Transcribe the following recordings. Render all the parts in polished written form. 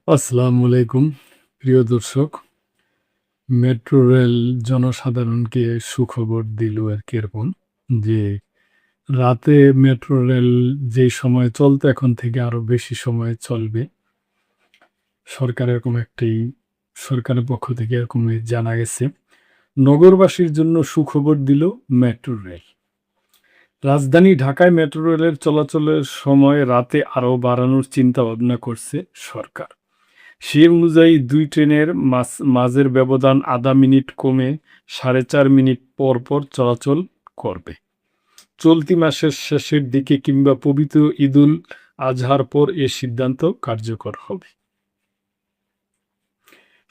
আসসালামু আলাইকুম প্রিয় দর্শক। মেট্রো রেল জনসাধারণকে সুখবর দিল আরকি এরকম যে, রাতে মেট্রো রেল যেই সময়ে চলতো এখন থেকে আরো বেশি সময় চলবে। সরকার এরকম সরকারের পক্ষ থেকে এরকমই জানা গেছে। নগরবাসীর জন্য সুখবর দিল মেট্রো রেল। রাজধানী ঢাকায় মেট্রো রেলের চলাচলের সময় রাতে আরো বাড়ানোর চিন্তাভাবনা করছে সরকার। সে অনুযায়ী ২ ট্রেনের মাঝের ব্যবধান আধা মিনিট কমে ৪.৫ মিনিট পর চলাচল করবে। চলতি মাসের শেষের দিকে কিংবা পবিত্র ঈদুল আজহার পর এ সিদ্ধান্ত কার্যকর হবে।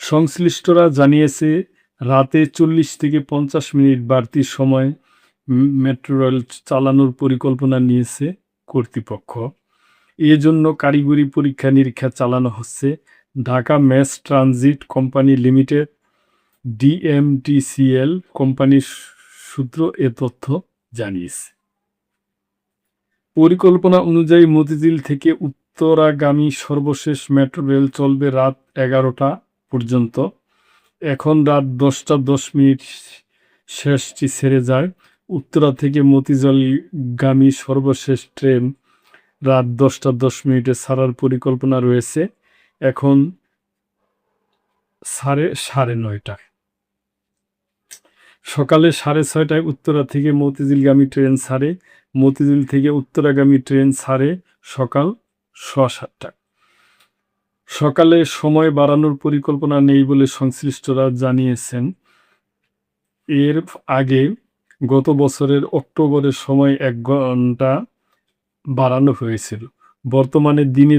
সংশ্লিষ্টরা জানিয়েছে, রাতে ৪০ থেকে ৫০ মিনিট বাড়তি সময় মেট্রো রেল চালানোর পরিকল্পনা নিয়েছে কর্তৃপক্ষ। এজন্য কারিগরি পরীক্ষা-নিরীক্ষা চালানো হচ্ছে। Dhaka mass transit company limited DMTCL কোম্পানির সূত্র এ তথ্য জানিয়েছে। পরিকল্পনা অনুযায়ী মতিঝিল থেকে উত্তরাগামী সর্বশেষ মেট্রো রেল চলবে রাত ১১টা পর্যন্ত। এখন রাত ১০টা ১০ মিনিট শেষটি ছেড়ে যায়। উত্তরা থেকে মতিঝিলগামী সর্বশেষ ট্রেন রাত ১০টা ১০ মিনিটে ছাড়ার পরিকল্পনা রয়েছে। এখন সাড়ে ৯:৩০ সকালে ৬:৩০টায় উত্তরা থেকে মতিঝিলগামী ট্রেন ছাড়ে। মতিঝিল থেকে উত্তরাগামী ট্রেন ছাড়ে সকাল ৭:৩০টায়। সকালে সময় বাড়ানোর পরিকল্পনা নেই বলে সংশ্লিষ্টরা জানিয়েছেন। এর আগে গত বছরের অক্টোবরের সময় ১ ঘন্টা বাড়ানো হয়েছিল। বর্তমানে দিনে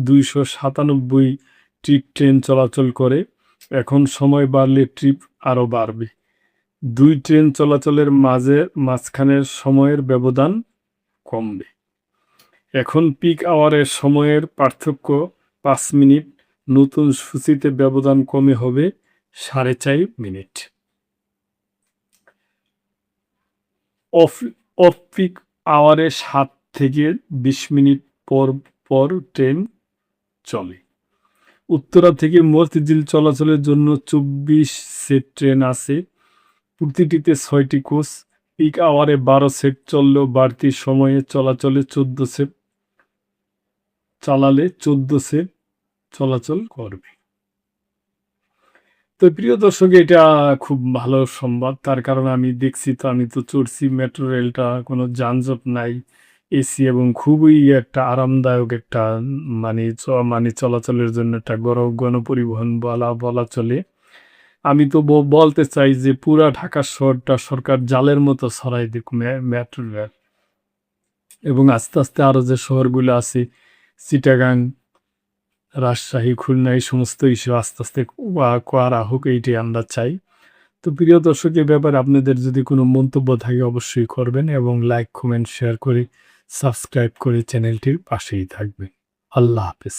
২৯৭টি ট্রেন চলাচল করে। এখন সময় বাড়লে ট্রিপ আরও বাড়বে। ২ ট্রেন চলাচলের মাঝখানের সময়ের ব্যবধান কমবে। এখন পিক আওয়ারের সময়ের পার্থক্য ৫ মিনিট। নতুন সূচিতে ব্যবধান কমে হবে ৪.৫ মিনিট। অফ পিক আওয়ারে ৭ থেকে ২০ মিনিট পর ট্রেন চলে। উত্তরা থেকে মতিঝিল চলাচলের জন্য ২৪ সেট ট্রেন আছে। প্রতিটিতে ৬টি কোচ। পিক আওয়ারে ১২ সেট চললেও বাড়তি সময়ে চালালে ১৪ সেট চলাচল করবে। তো প্রিয় দর্শক, এটা খুব ভালো সংবাদ। তার কারণ আমি দেখছি, তো আমি তো চড়ছি মেট্রো রেলটা, কোনো যানজট নাই, এসি এবং খুবই একটা আরামদায়ক একটা মানে চলাচলের জন্য একটা গণপরিবহন বলা চলে। আমি তো বলতে চাই যে পুরা ঢাকা শহরটা সরকার জালের মতো ছড়াই দিক মেট্রো রেল, এবং আস্তে আস্তে আরও যে শহরগুলো আছে, চিটাগাং, রাজশাহী, খুলনা, এই সমস্ত ইস্যু আস্তে আস্তে করা হোক, এইটাই আমরা চাই। তো প্রিয় দর্শক, এ ব্যাপারে আপনাদের যদি কোনো মন্তব্য থাকে অবশ্যই করবেন, এবং লাইক, কমেন্ট, শেয়ার করে সাবস্ক্রাইব করে চ্যানেলটির পাশেই থাকবেন। আল্লাহ হাফেজ।